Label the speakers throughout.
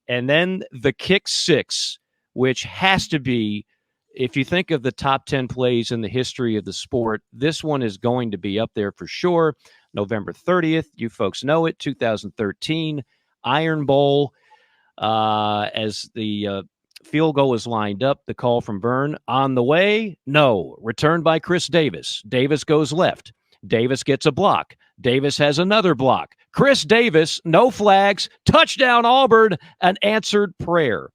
Speaker 1: And then the kick six, which has to be, if you think of the top 10 plays in the history of the sport, this one is going to be up there for sure. November 30th, you folks know it, 2013, Iron Bowl. As the field goal is lined up, the call from Verne, on the way, no, returned by Chris Davis. Davis goes left. Davis gets a block. Davis has another block. Chris Davis, no flags, touchdown Auburn, an answered prayer.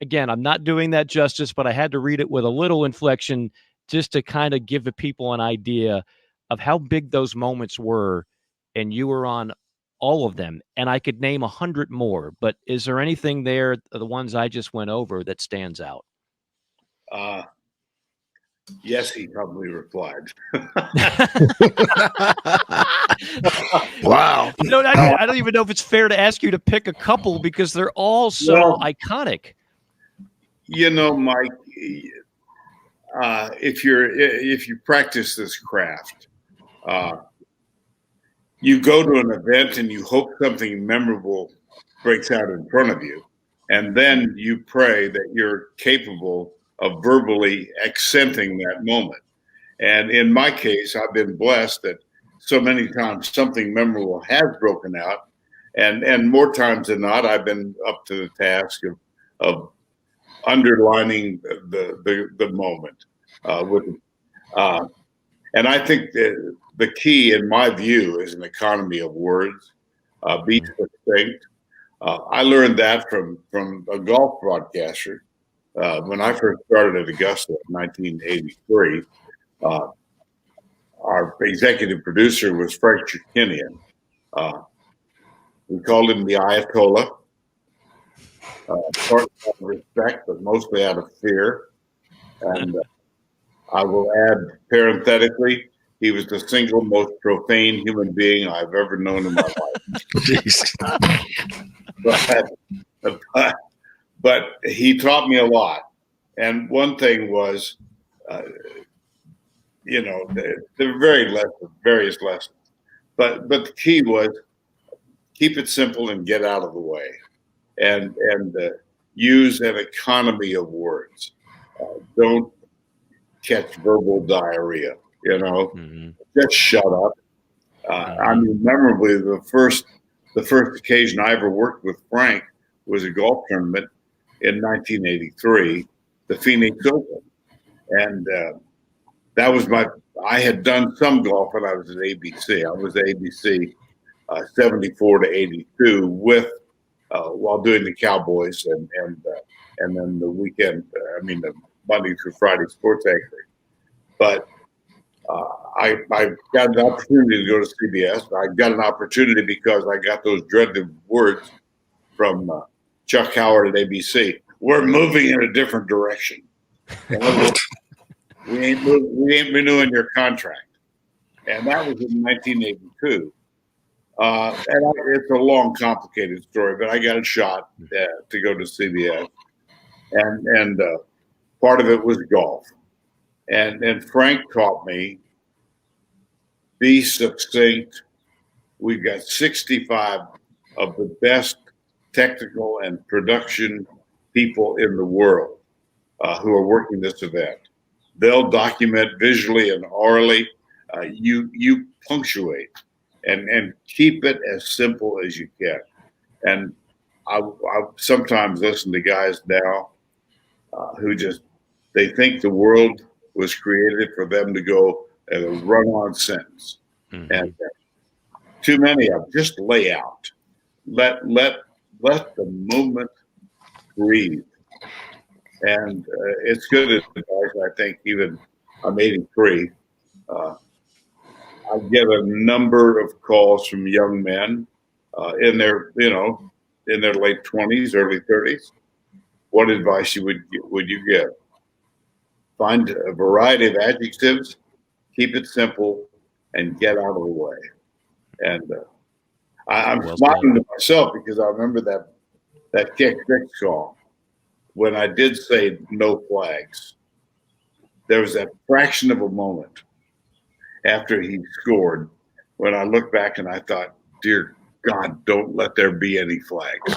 Speaker 1: Again, I'm not doing that justice, but I had to read it with a little inflection just to kind of give the people an idea of how big those moments were, and you were on all of them. And I could name 100 more, but is there anything there, the ones I just went over, that stands out?
Speaker 2: Yes, he probably replied.
Speaker 3: Wow.
Speaker 1: I don't even know if it's fair to ask you to pick a couple because they're all so iconic.
Speaker 2: You know, Mike, if you practice this craft, you go to an event and you hope something memorable breaks out in front of you, and then you pray that you're capable of verbally accenting that moment. And in my case, I've been blessed that so many times something memorable has broken out, and more times than not, I've been up to the task of underlining the moment and I think that the key, in my view, is an economy of words. Be succinct. I learned that from a golf broadcaster when I first started at Augusta in 1983. Our executive producer was Frank Chirkinian. We called him the Ayatollah. Partly out of respect, but mostly out of fear. And I will add parenthetically, he was the single most profane human being I've ever known in my life. but he taught me a lot. And one thing was, there were various lessons. But the key was keep it simple and get out of the way. And use an economy of words. Don't catch verbal diarrhea. Just shut up. I mean, memorably, the first occasion I ever worked with Frank was a golf tournament in 1983, the Phoenix Open, and that was I had done some golf when I was at ABC. I was at ABC 74 to 82 with. While doing the Cowboys and then the weekend, the Monday through Friday sports anchoring. But I got an opportunity to go to CBS. I got an opportunity because I got those dreaded words from Chuck Howard at ABC. We're moving in a different direction. We ain't renewing your contract. And that was in 1982. It's a long, complicated story, but I got a shot to go to CBS, and part of it was golf. And Frank taught me, be succinct. We've got 65 of the best technical and production people in the world who are working this event. They'll document visually and orally. You punctuate. And keep it as simple as you can. And I sometimes listen to guys now who they think the world was created for them to go at a run-on sentence. Mm-hmm. And too many of them just lay out. Let the movement breathe. And it's good advice, I think, even I'm 83. I get a number of calls from young men in their late 20s, early 30s. What advice would you give? Find a variety of adjectives, keep it simple, and get out of the way. And I'm smiling to myself because I remember that kick six call when I did say no flags. There was that fraction of a moment after he scored, when I looked back and I thought, dear God, don't let there be any flags.